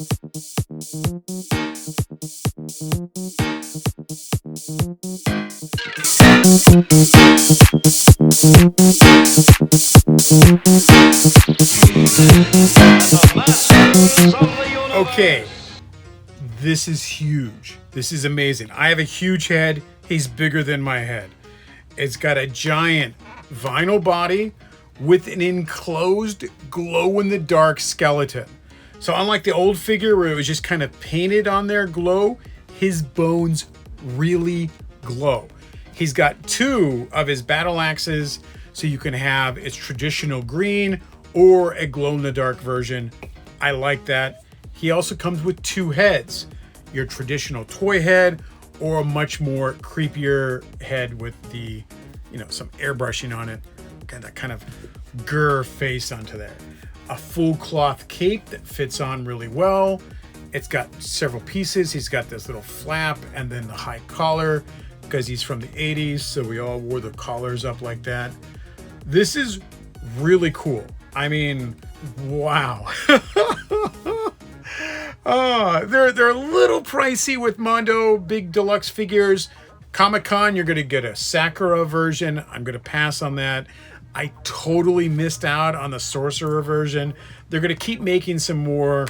Okay, this is huge. This is amazing. I have a huge head. He's bigger than my head. It's got a giant vinyl body with an enclosed glow-in-the-dark skeleton. So unlike the old figure where it was just kind of painted on there glow, his bones really glow. He's got two of his battle axes, so you can have its traditional green or a glow-in-the-dark version. I like that. He also comes with two heads, your traditional toy head or a much more creepier head with the, some airbrushing on it. Got that kind of grr face onto there. A full cloth cape that fits on really well. It's got several pieces. He's got this little flap and then the high collar because he's from the 80s. So we all wore the collars up like that. This is really cool. I mean, wow. They're a little pricey with Mondo big deluxe figures. Comic-Con, you're going to get a Sakura version. I'm going to pass on that. I totally missed out on the Sorcerer version. They're going to keep making some more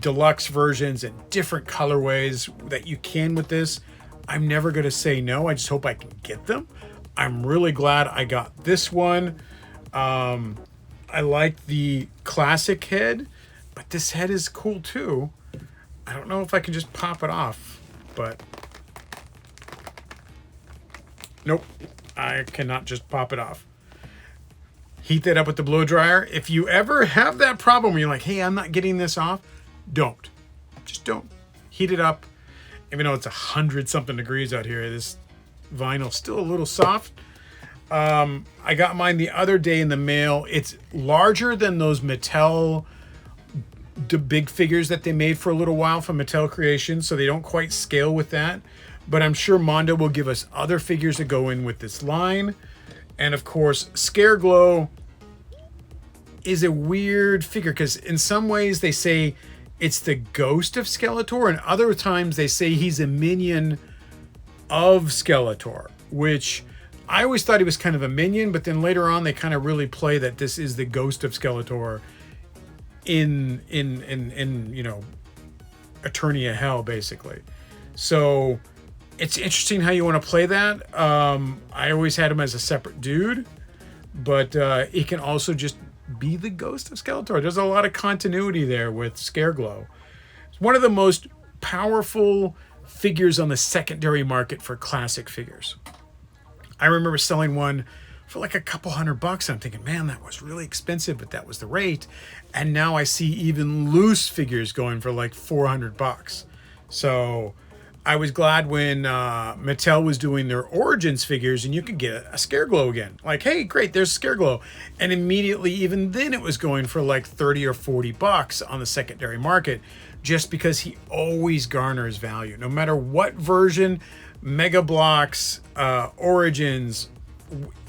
deluxe versions and different colorways that you can with this. I'm never going to say no. I just hope I can get them. I'm really glad I got this one. I like the classic head, but this head is cool too. I don't know if I can just pop it off, but nope, I cannot just pop it off. Heat that up with the blow dryer. If you ever have that problem where you're like, hey, I'm not getting this off, don't. Just don't. Heat it up. Even though it's 100-something degrees out here, this vinyl's still a little soft. I got mine the other day in the mail. It's larger than those Mattel big figures that they made for a little while from Mattel Creations, so they don't quite scale with that. But I'm sure Mondo will give us other figures to go in with this line. And of course, Scareglow is a weird figure because in some ways they say it's the ghost of Skeletor, and other times they say he's a minion of Skeletor, which I always thought he was kind of a minion, but then later on they kind of really play that this is the ghost of Skeletor in Eternia Hell, basically. So it's interesting how you want to play that. I always had him as a separate dude, but he can also just be the ghost of Skeletor. There's a lot of continuity there with Scareglow. It's one of the most powerful figures on the secondary market for classic figures. I remember selling one for like a couple $100. I'm thinking, man, that was really expensive, but that was the rate. And now I see even loose figures going for like $400. So I was glad when Mattel was doing their Origins figures and you could get a Scareglow again. Like, hey, great, there's Scareglow. And immediately, even then, it was going for like 30 or $40 on the secondary market, just because he always garners value. No matter what version, Mega Blocks, Origins,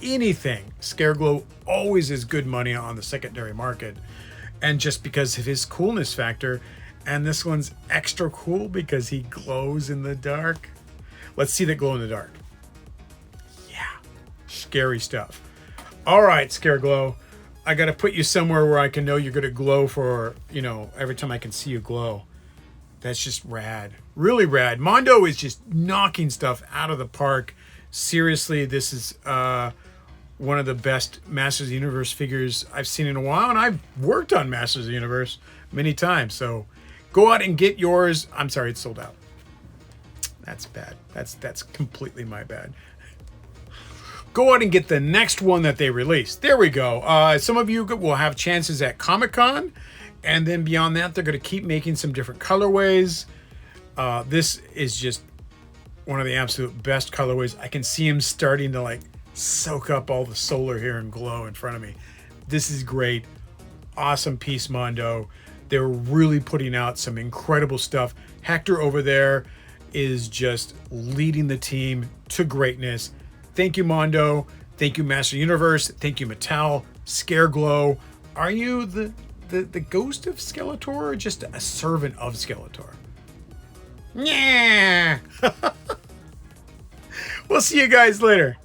anything, Scareglow always is good money on the secondary market. And just because of his coolness factor. And this one's extra cool because he glows in the dark. Let's see that glow in the dark. Yeah, scary stuff. All right, Scareglow, I got to put you somewhere where I can know you're going to glow for, every time I can see you glow. That's just rad. Really rad. Mondo is just knocking stuff out of the park. Seriously, this is one of the best Masters of the Universe figures I've seen in a while. And I've worked on Masters of the Universe many times. So go out and get yours. I'm sorry, it's sold out. That's bad. That's completely my bad. Go out and get the next one that they released. There we go. Some of you will have chances at Comic-Con. And then beyond that, they're going to keep making some different colorways. This is just one of the absolute best colorways. I can see him starting to like soak up all the solar here and glow in front of me. This is great. Awesome piece, Mondo. They're really putting out some incredible stuff. Hector over there is just leading the team to greatness. Thank you, Mondo. Thank you, Master Universe. Thank you, Mattel. Scareglow. Are you the the ghost of Skeletor or just a servant of Skeletor? Yeah. We'll see you guys later.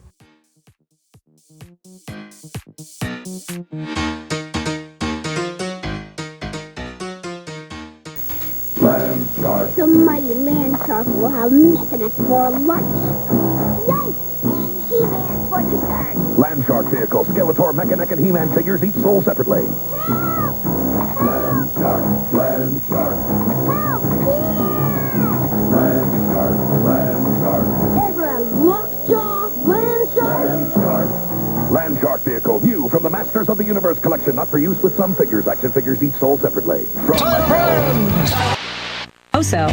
Land Shark. The mighty Land Shark will have Mechanic for lunch. Yikes! And He-Man for dessert. Land Shark vehicle, Skeletor, Mechanic, and He-Man figures each sold separately. Help! Land Shark, Land Shark. Help! Yeah! Land Shark, Land Shark. Ever a lockjaw Land Shark? Land Shark. Land Shark vehicle, new from the Masters of the Universe collection, not for use with some figures. Action figures each sold separately. From my friends! Also.